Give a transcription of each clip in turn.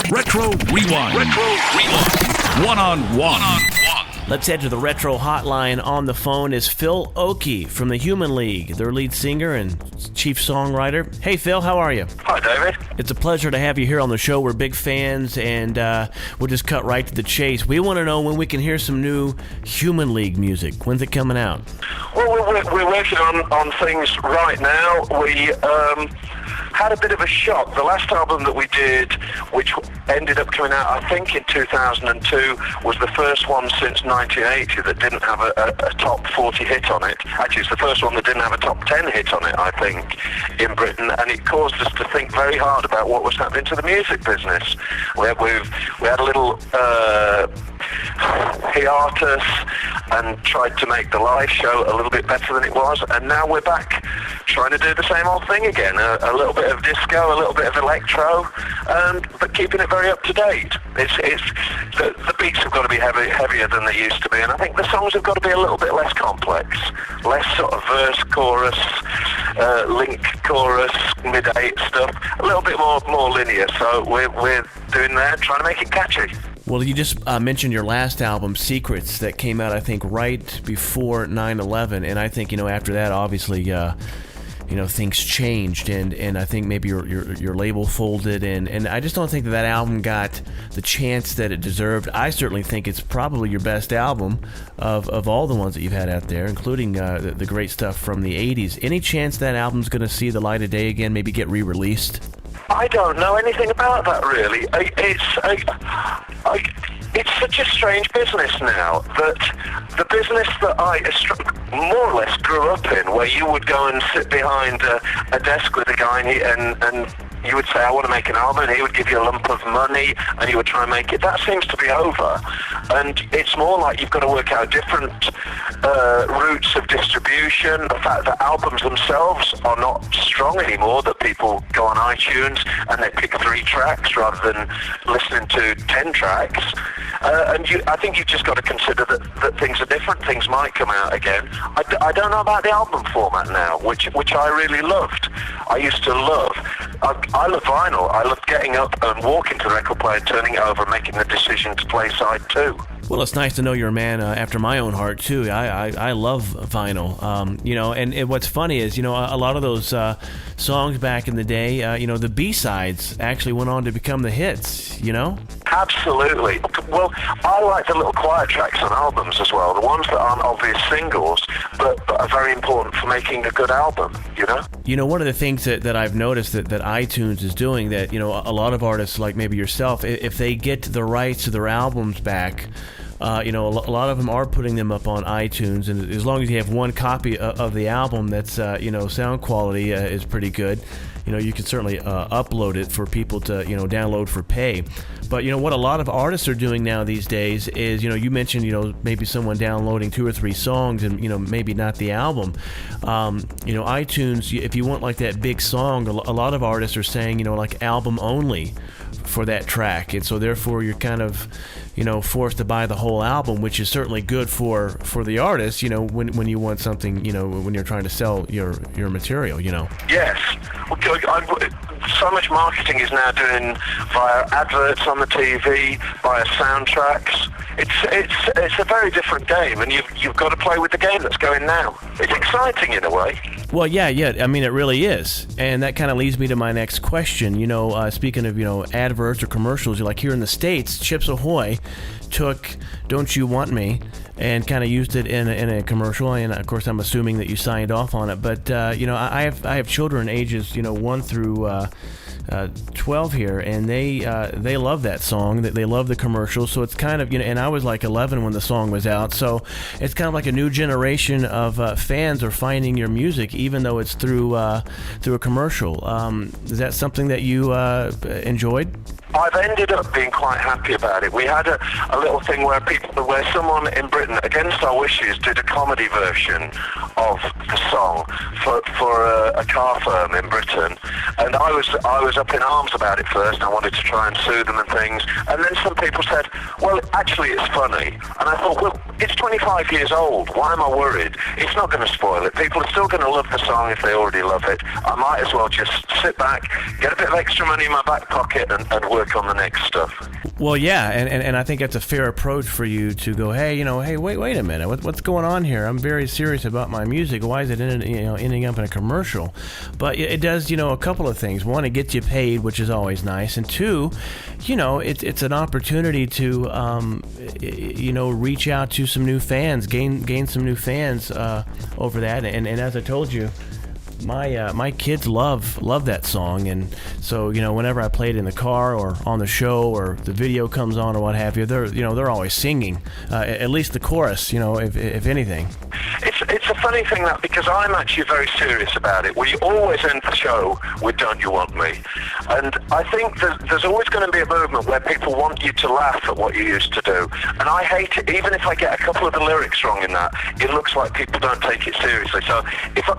Retro Rewind. Retro Rewind. One-on-one. Let's head to the Retro Hotline. On the phone is Phil Oakey from the Human League, their lead singer and chief songwriter. Hey, Phil, how are you? Hi, David. It's a pleasure to have you here on the show. We're big fans, and we'll just cut right to the chase. We want to know when we can hear some new Human League music. When's it coming out? Well, we're working on things right now. We had a bit of a shock. The last album that we did, which ended up coming out, I think, in 2002, was the first one since 1980 that didn't have a top 40 hit on it. Actually, it's the first one that didn't have a top 10 hit on it, I think, in Britain, and it caused us to think very hard about what was happening to the music business. We had a little hiatus and tried to make the live show a little bit better than it was, and now we're back trying to do the same old thing again. A little bit of disco, a little bit of electro, but keeping it very up to date. The beats have got to be heavier than they used to be, and I think the songs have got to be a little bit less complex, less sort of verse, chorus, link, chorus, mid-eight stuff, a little bit more linear. So we're doing that, trying to make it catchy. Well, you just mentioned your last album, Secrets, that came out, I think, right before 9/11, and I think, after that, obviously, things changed, and I think maybe your label folded, and I just don't think that album got the chance that it deserved. I certainly think it's probably your best album of all the ones that you've had out there, including the great stuff from the 80s. Any chance that album's going to see the light of day again, maybe get re-released? I don't know anything about that, really. It's such a strange business now, that the business that I more or less grew up in, where you would go and sit behind a desk with a guy and you would say, I want to make an album, and he would give you a lump of money, and you would try and make it. That seems to be over. And it's more like you've got to work out different routes of distribution. The fact that albums themselves are not strong anymore, that people go on iTunes and they pick 3 tracks rather than listening to 10 tracks. I think you've just got to consider that things are different. Things might come out again. I don't know about the album format now, which I really loved. I used to love. I love vinyl. I love getting up and walking to the record player, turning it over, and making the decision to play side 2. Well, it's nice to know you're a man after my own heart, too. I love vinyl, and what's funny is, a lot of those songs back in the day, the B-sides actually went on to become the hits, Absolutely. Well, I like the little quiet tracks on albums as well, the ones that aren't obvious singles, but are very important for making a good album, One of the things that I've noticed that iTunes is doing, that, a lot of artists, like maybe yourself, if they get the rights to their albums back, a lot of them are putting them up on iTunes, and as long as you have one copy of the album that's, sound quality is pretty good, you can certainly upload it for people to, download for pay. But, what a lot of artists are doing now these days is, you mentioned, maybe someone downloading 2 or 3 songs and, maybe not the album. iTunes, if you want like that big song, a lot of artists are saying, like album only for that track. And so therefore you're kind of, forced to buy the whole album, which is certainly good for the artist, when you want something, when you're trying to sell your material, Yes. So much marketing is now doing via adverts on the TV, via soundtracks. It's a very different game, and you've got to play with the game that's going now. It's exciting in a way. Well, yeah, I mean, it really is. And that kind of leads me to my next question. Speaking of, adverts or commercials, like here in the States, Chips Ahoy took Don't You Want Me and kind of used it in a commercial. And, of course, I'm assuming that you signed off on it. But, I have children ages, 1 through 12 here, and they love that song. They love the commercial. So it's kind of, and I was like 11 when the song was out. So it's kind of like a new generation of fans are finding your music, even though it's through a commercial. Is that something that you enjoyed? I've ended up being quite happy about it. We had a little thing where someone in Britain, against our wishes, did a comedy version of the song for a car firm in Britain, and I was was up in arms about it first. I wanted to try and sue them and things. And then some people said, well, actually it's funny. And I thought, well, it's 25 years old. Why am I worried? It's not going to spoil it. People are still going to love the song if they already love it. I might as well just sit back, get a bit of extra money in my back pocket and work on the next stuff. Well, yeah, and I think that's a fair approach for you to go, hey, wait a minute, what's going on here? I'm very serious about my music. Why is it ending up in a commercial? But it does, a couple of things. One, it gets you paid, which is always nice, and two, it's an opportunity to reach out to some new fans, gain some new fans over that. And as I told you, my kids love that song, and so whenever I play it in the car or on the show or the video comes on or what have you, they're always singing at least the chorus, if anything. It's a funny thing that, because I'm actually very serious about it. We always end the show with "Don't You Want Me," and I think there's always going to be a movement where people want you to laugh at what you used to do, and I hate it. Even if I get a couple of the lyrics wrong in that, it looks like people don't take it seriously. So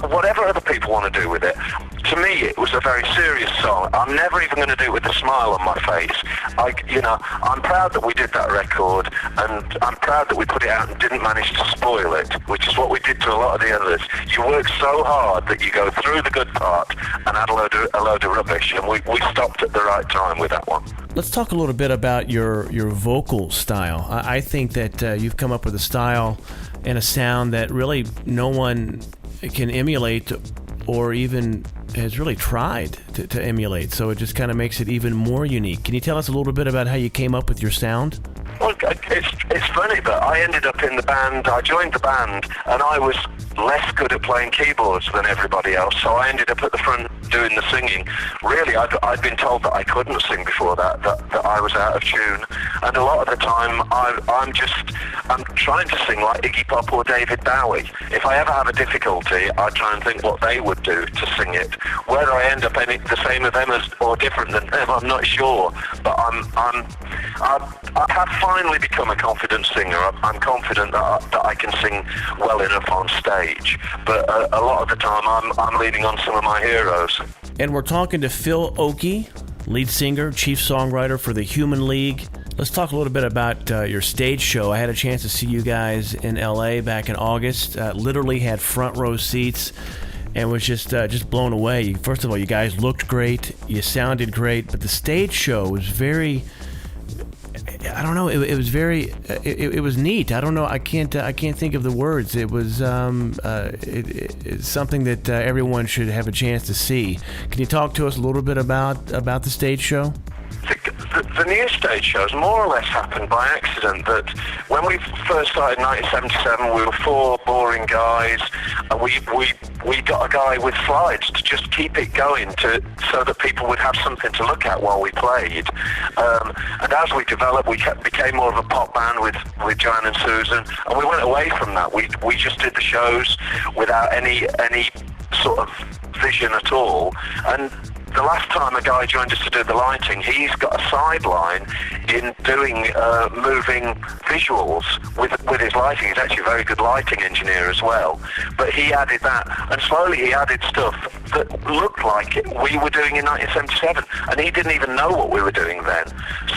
whatever other people want to do with it, to me it was a very serious song. I'm never even going to do it with a smile on my face. I'm proud that we did that record, and I'm proud that we put it out and didn't manage to spoil it, which is what we did to a lot of the others. You work so hard that you go through the good part and add a load of rubbish, and we stopped at the right time with that one. Let's talk a little bit about your vocal style. I think that you've come up with a style and a sound that really no one can emulate or even has really tried to emulate, so it just kind of makes it even more unique. Can you tell us a little bit about how you came up with your sound? Well, it's funny, but I ended up in the band. I joined the band, and I was less good at playing keyboards than everybody else, so I ended up at the front doing the singing. Really, I'd been told that I couldn't sing before that I was out of tune, and a lot of the time I'm trying to sing like Iggy Pop or David Bowie. If I ever have a difficulty, I try and think what they would do to sing it. Whether I end up the same as them or different than them, I'm not sure, but I have finally become a confident singer. I'm confident that I can sing well enough on stage, but a lot of the time I'm leaning on some of my heroes. And we're talking to Phil Oakey, lead singer, chief songwriter for the Human League. Let's talk a little bit about your stage show. I had a chance to see you guys in LA back in August. Literally had front row seats and was just blown away. First of all, you guys looked great, you sounded great, but the stage show was very, I don't know. It was very. It was neat. I don't know. I can't think of the words. It was it's something that everyone should have a chance to see. Can you talk to us a little bit about the stage show? The new stage shows more or less happened by accident. That when we first started in 1977, we were four boring guys, and we got a guy with slides to just keep it going, so that people would have something to look at while we played. And as we developed, we became more of a pop band with Joanne and Susan, and we went away from that. We just did the shows without any sort of vision at all. And the last time a guy joined us to do the lighting, he's got a sideline in doing moving visuals with his lighting. He's actually a very good lighting engineer as well. But he added that, and slowly he added stuff that looked like we were doing in 1977, and he didn't even know what we were doing then.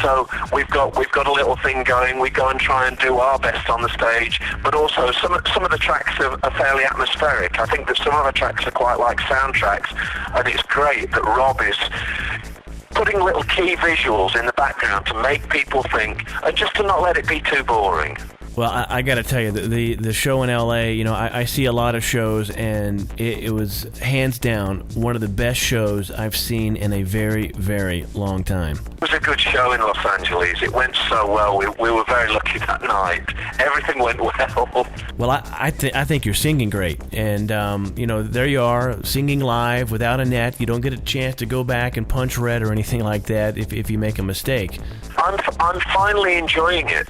So we've got a little thing going. We go and try and do our best on the stage, but also some of the tracks are fairly atmospheric. I think that some of the tracks are quite like soundtracks, and it's great that Rob is putting little key visuals in the background to make people think, and just to not let it be too boring. Well, I got to tell you, the show in LA, I see a lot of shows, and it was hands down one of the best shows I've seen in a very, very long time. It was a good show in Los Angeles. It went so well. We were very lucky that night. Everything went well. Well, I think you're singing great, and there you are singing live without a net. You don't get a chance to go back and punch red or anything like that if you make a mistake. I'm finally enjoying it.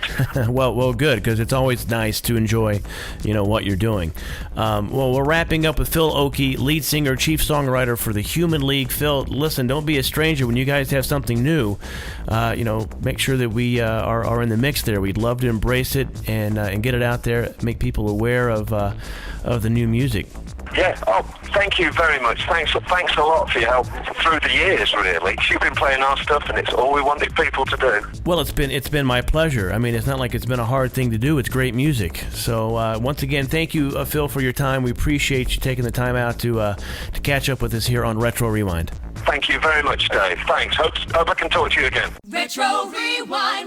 well, good, because it's always nice to enjoy, what you're doing. Well, we're wrapping up with Phil Oakey, lead singer, chief songwriter for the Human League. Phil, listen, don't be a stranger when you guys have something new. Make sure that we are in the mix there. We'd love to embrace it and get it out there, make people aware of the new music. Yeah. Oh, thank you very much. Thanks a lot for your help through the years. Really, you've been playing our stuff, and it's all we wanted people to do. Well, it's been my pleasure. I mean, it's not like it's been a hard thing to do. It's great music. So once again, thank you, Phil, for your time. We appreciate you taking the time out to catch up with us here on Retro Rewind. Thank you very much, Dave. Thanks. Hope I can talk to you again. Retro Rewind.